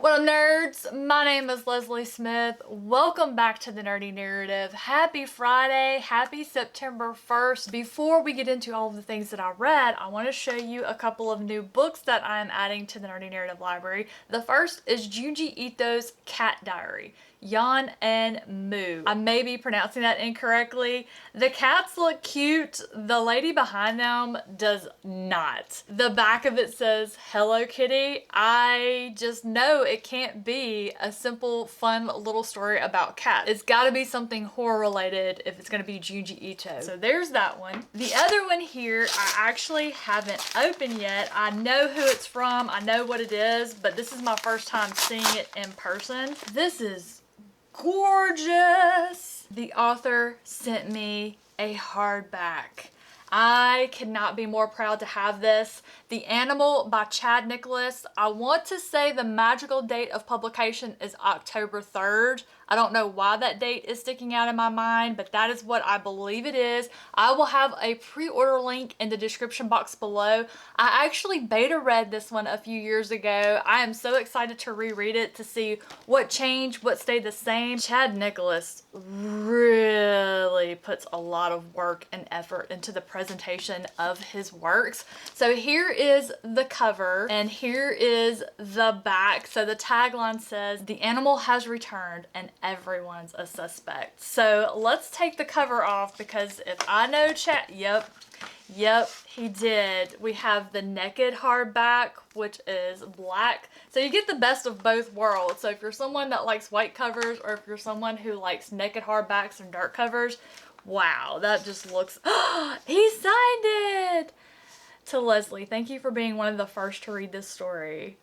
What up, nerds? My name is Leslie Smith. Welcome back to the Nerdy Narrative. Happy Friday. Happy September 1st. Before we get into all of the things that I read, I want to show you a couple of new books that I am adding to the Nerdy Narrative library. The first is Juji Ito's Cat Diary. Yan and Moo. I may be pronouncing that incorrectly. The cats look cute. The lady behind them does not. The back of it says, "Hello Kitty." I just know it can't be a simple, fun little story about cats. It's gotta be something horror related if it's gonna be Juji Ito. So there's that one. The other one here, I actually haven't opened yet. I know who it's from. I know what it is, but this is my first time seeing it in person. This is gorgeous. The author sent me a hardback. I cannot be more proud to have this. The Animal by Chad Nicholas. I want to say the magical date of publication is October 3rd. I don't know why that date is sticking out in my mind, but that is what I believe it is. I will have a pre-order link in the description box below. I actually beta read this one a few years ago. I am so excited to reread it to see what changed, what stayed the same. Chad Nicholas really puts a lot of work and effort into the presentation of his works. So here is the cover and here is the back. So the tagline says, "The animal has returned and everyone's a suspect." So let's take the cover off because if I know Chad, yep, he did. We have the naked hardback, which is black. So you get the best of both worlds. So if you're someone that likes white covers or if you're someone who likes naked hardbacks and dark covers, wow, that just looks, he signed it! To Leslie, thank you for being one of the first to read this story.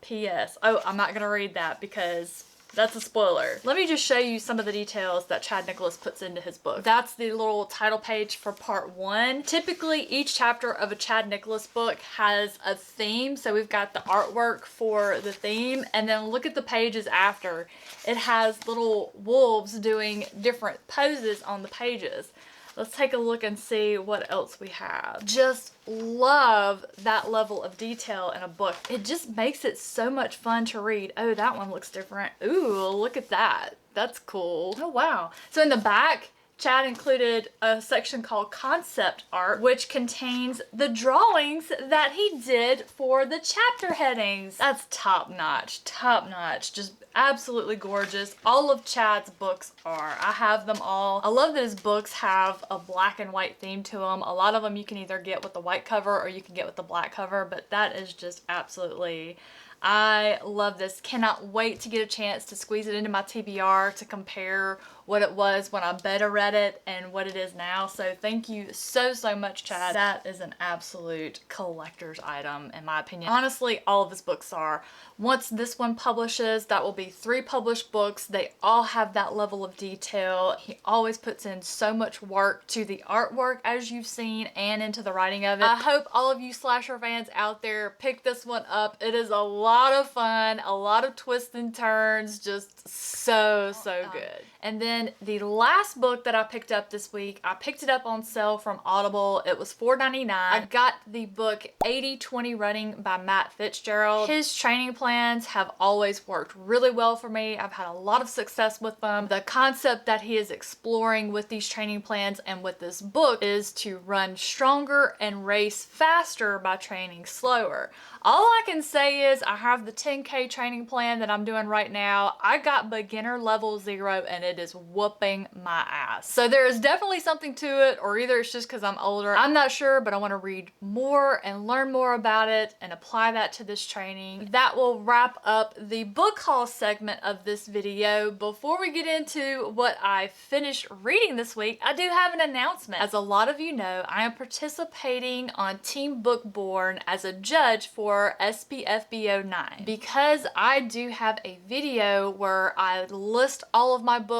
P.S. Oh, I'm not gonna read that because that's a spoiler. Let me just show you some of the details that Chad Nicholas puts into his book. That's the little title page for part 1. Typically, each chapter of a Chad Nicholas book has a theme. So we've got the artwork for the theme, and then look at the pages after. It has little wolves doing different poses on the pages. Let's take a look and see what else we have. Just love that level of detail in a book. It just makes it so much fun to read. Oh, that one looks different. Ooh, look at that. That's cool. Oh, wow. So in the back, Chad included a section called Concept Art, which contains the drawings that he did for the chapter headings. That's top notch, just absolutely gorgeous. All of Chad's books are. I have them all. I love that his books have a black and white theme to them. A lot of them you can either get with the white cover or you can get with the black cover, but that is just absolutely, I love this. Cannot wait to get a chance to squeeze it into my TBR to compare what it was when I beta read it and what it is now. So thank you so much, Chad. That is an absolute collector's item in my opinion. Honestly, all of his books are. Once this one publishes, that will be 3 published books. They all have that level of detail. He always puts in so much work to the artwork, as you've seen, and into the writing of it. I hope all of you slasher fans out there pick this one up. It is a lot of fun, a lot of twists and turns, just so good. And then the last book that I picked up this week, I picked it up on sale from Audible. It was $4.99. I got the book 80/20 Running by Matt Fitzgerald. His training plans have always worked really well for me. I've had a lot of success with them. The concept that he is exploring with these training plans and with this book is to run stronger and race faster by training slower. All I can say is I have the 10K training plan that I'm doing right now. I got beginner level 0 and it is whooping my ass. So there is definitely something to it, or either it's just because I'm older. I'm not sure, but I want to read more and learn more about it and apply that to this training. That will wrap up the book haul segment of this video. Before we get into what I finished reading this week, I do have an announcement. As a lot of you know, I am participating on Team Bookborn as a judge for SPFBO 9. Because I do have a video where I list all of my books,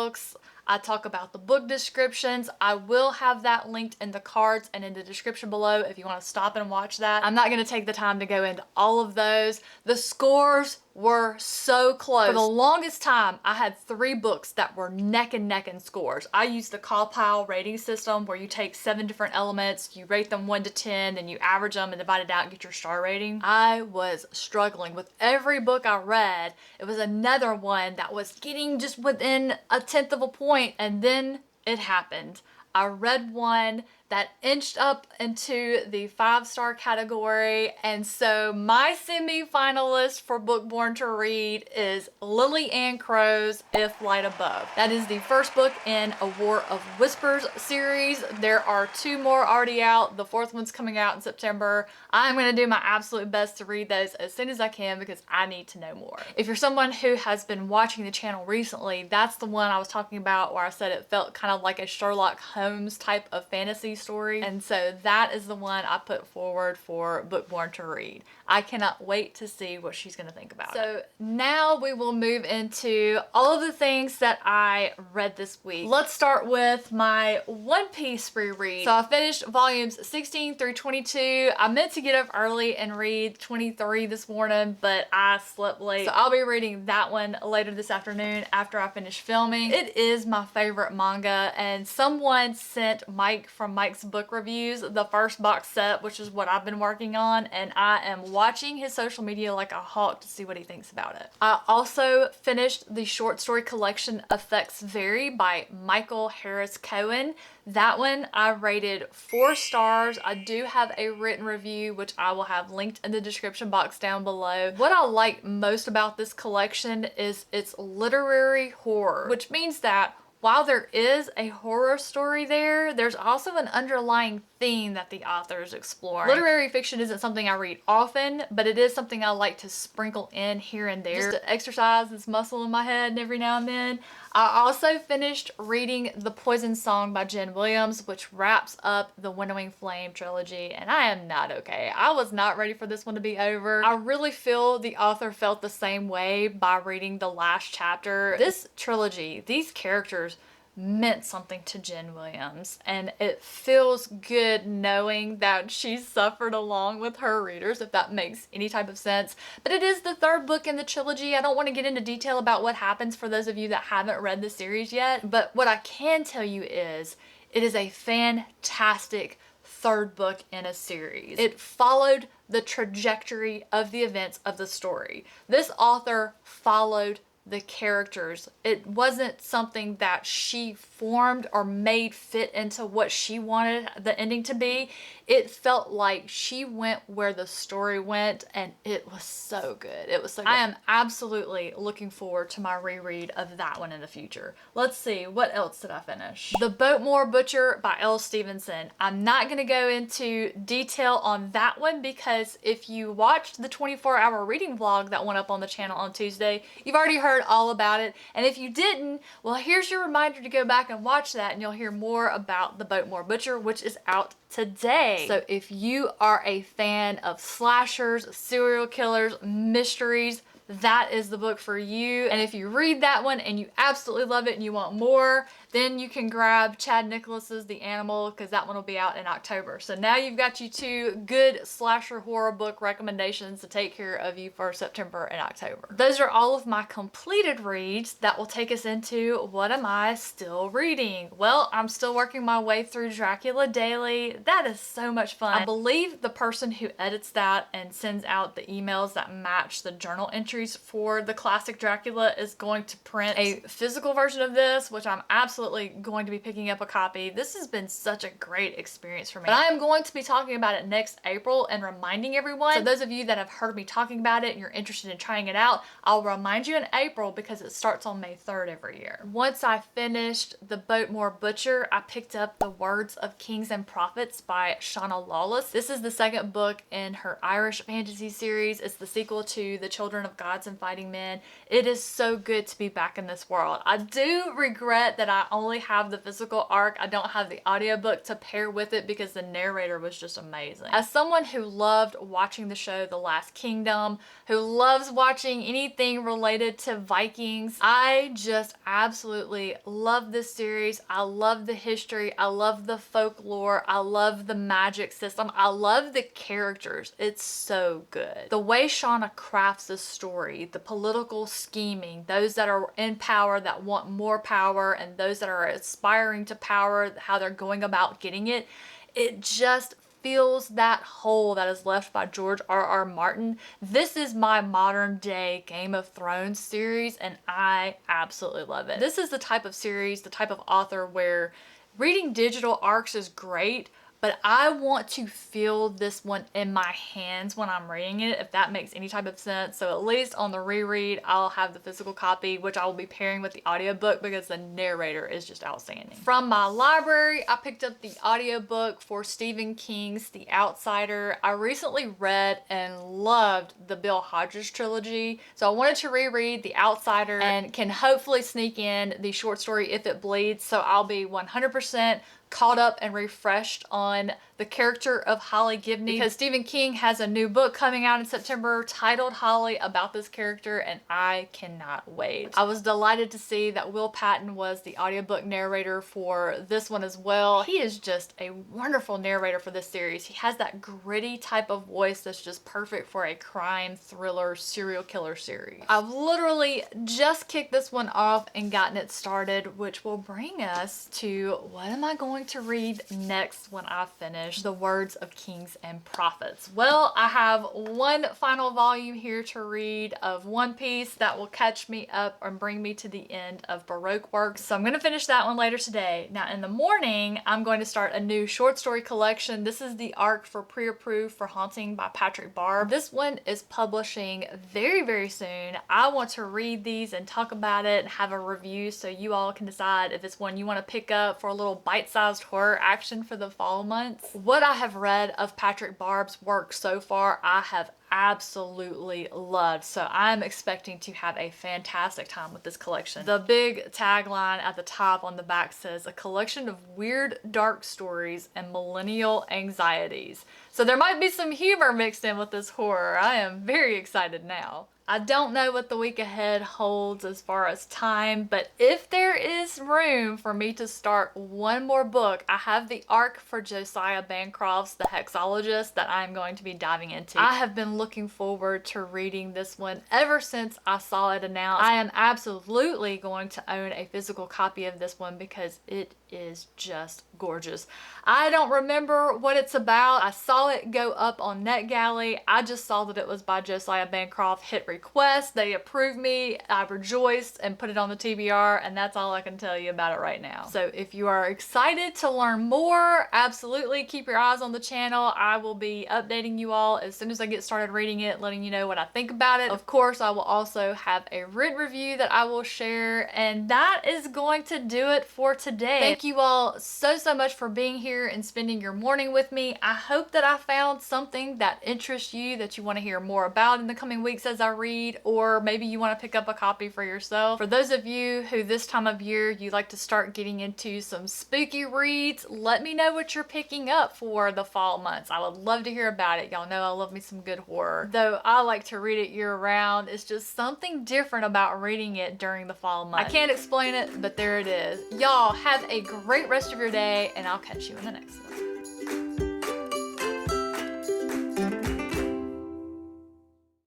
I talk about the book descriptions. I will have that linked in the cards and in the description below if you want to stop and watch that. I'm not going to take the time to go into all of those. The scores were so close. For the longest time, I had 3 books that were neck and neck in scores. I used the Compile rating system where you take 7 different elements, you rate them 1 to 10, then you average them and divide it out and get your star rating. I was struggling with every book I read. It was another one that was getting just within a 10th of a point, and then it happened. I read one that inched up into the 5-star category, and so my semi-finalist for Book Born to Read is Lily Ann Crow's If Light Above. That is the first book in a War of Whispers series. There are 2 more already out. The 4th one's coming out in September. I'm going to do my absolute best to read those as soon as I can because I need to know more. If you're someone who has been watching the channel recently, that's the one I was talking about where I said it felt kind of like a Sherlock Holmes type of fantasy story, and so that is the one I put forward for Book Born to Read. I cannot wait to see what she's going to think about it. So now we will move into all of the things that I read this week. Let's start with my One Piece reread. So I finished volumes 16 through 22. I meant to get up early and read 23 this morning, but I slept late. So I'll be reading that one later this afternoon after I finish filming. It is my favorite manga, and someone sent Mike from Mike's Book Reviews the first box set, which is what I've been working on, and I am watching his social media like a hawk to see what he thinks about it. I also finished the short story collection Effects Vary by Michael Harris Cohen. That one I rated 4 stars. I do have a written review, which I will have linked in the description box down below. What I like most about this collection is its literary horror, which means that while there is a horror story there, there's also an underlying theme that the author is exploring. Literary fiction isn't something I read often, but it is something I like to sprinkle in here and there just to exercise this muscle in my head every now and then. I also finished reading The Poison Song by Jen Williams, which wraps up the Winnowing Flame trilogy, and I am not okay. I was not ready for this one to be over. I really feel the author felt the same way by reading the last chapter. This trilogy, these characters meant something to Jen Williams, and it feels good knowing that she suffered along with her readers, if that makes any type of sense. But it is the 3rd book in the trilogy. I don't want to get into detail about what happens for those of you that haven't read the series yet, but what I can tell you is it is a fantastic 3rd book in a series. It followed the trajectory of the events of the story. This author followed the characters. It wasn't something that she formed or made fit into what she wanted the ending to be. It felt like she went where the story went, and it was so good. It was so good. I am absolutely looking forward to my reread of that one in the future. Let's see, what else did I finish? The Boatmore Butcher by Elle Stevenson. I'm not going to go into detail on that one because if you watched the 24-hour reading vlog that went up on the channel on Tuesday, you've already heard all about it. And if you didn't, well, here's your reminder to go back and watch that, and you'll hear more about The Boatmore Butcher, which is out today. So if you are a fan of slashers, serial killers, mysteries, that is the book for you. And if you read that one and you absolutely love it and you want more, then you can grab Chad Nicholas's The Animal, because that one will be out in October. So now you've got you 2 good slasher horror book recommendations to take care of you for September and October. Those are all of my completed reads. That will take us into what am I still reading? Well, I'm still working my way through Dracula Daily. That is so much fun. I believe the person who edits that and sends out the emails that match the journal entries for the classic Dracula is going to print a physical version of this, which I'm absolutely going to be picking up a copy. This has been such a great experience for me. But I am going to be talking about it next April and reminding everyone. So those of you that have heard me talking about it and you're interested in trying it out, I'll remind you in April because it starts on May 3rd every year. Once I finished The Boatmore Butcher, I picked up The Words of Kings and Prophets by Shauna Lawless. This is the 2nd book in her Irish fantasy series. It's the sequel to The Children of Gods and Fighting Men. It is so good to be back in this world. I do regret that I only have the physical arc. I don't have the audiobook to pair with it because the narrator was just amazing. As someone who loved watching the show The Last Kingdom, who loves watching anything related to Vikings, I just absolutely love this series. I love the history. I love the folklore. I love the magic system. I love the characters. It's so good. The way Shauna crafts this story story, the political scheming, those that are in power that want more power, and those that are aspiring to power, how they're going about getting it. It just fills that hole that is left by George R.R. Martin. This is my modern day Game of Thrones series, and I absolutely love it. This is the type of series, the type of author where reading digital arcs is great, but I want to feel this one in my hands when I'm reading it, if that makes any type of sense. So at least on the reread, I'll have the physical copy, which I will be pairing with the audiobook because the narrator is just outstanding. From my library, I picked up the audiobook for Stephen King's The Outsider. I recently read and loved the Bill Hodges trilogy, so I wanted to reread The Outsider and can hopefully sneak in the short story If It Bleeds, so I'll be 100% caught up and refreshed on the character of Holly Gibney, because Stephen King has a new book coming out in September titled Holly about this character, and I cannot wait. I was delighted to see that Will Patton was the audiobook narrator for this one as well. He is just a wonderful narrator for this series. He has that gritty type of voice that's just perfect for a crime thriller serial killer series. I've literally just kicked this one off and gotten it started, which will bring us to what am I going to read next when I finish The Words of Kings and Prophets. Well, I have one final volume here to read of One Piece that will catch me up and bring me to the end of Baroque works. So I'm going to finish that one later today. Now in the morning, I'm going to start a new short story collection. This is the arc for Pre-Approved for Haunting by Patrick Barb. This one is publishing very, very soon. I want to read these and talk about it and have a review so you all can decide if it's one you want to pick up for a little bite-sized horror action for the fall months. What I have read of Patrick Barb's work so far, I have absolutely loved. So I'm expecting to have a fantastic time with this collection. The big tagline at the top on the back says, "A collection of weird, dark stories and millennial anxieties." So there might be some humor mixed in with this horror. I am very excited now. I don't know what the week ahead holds as far as time, but if there is room for me to start one more book, I have the arc for Josiah Bancroft's The Hexologist that I'm going to be diving into. I have been looking forward to reading this one ever since I saw it announced. I am absolutely going to own a physical copy of this one because it is just gorgeous. I don't remember what it's about. I saw it go up on NetGalley. I just saw that it was by Josiah Bancroft. Hit request. They approved me. I rejoiced and put it on the TBR, and that's all I can tell you about it right now. So if you are excited to learn more, absolutely keep your eyes on the channel. I will be updating you all as soon as I get started reading it, letting you know what I think about it. Of course, I will also have a written review that I will share, and that is going to do it for today. Thank you all so much for being here and spending your morning with me. I hope that I found something that interests you, that you want to hear more about in the coming weeks as I read, or maybe you want to pick up a copy for yourself. For those of you who this time of year you like to start getting into some spooky reads, let me know what you're picking up for the fall months. I would love to hear about it. Y'all know I love me some good horror. Though I like to read it year round, it's just something different about reading it during the fall months. I can't explain it, but there it is. Y'all have a great rest of your day, and I'll catch you in the next one.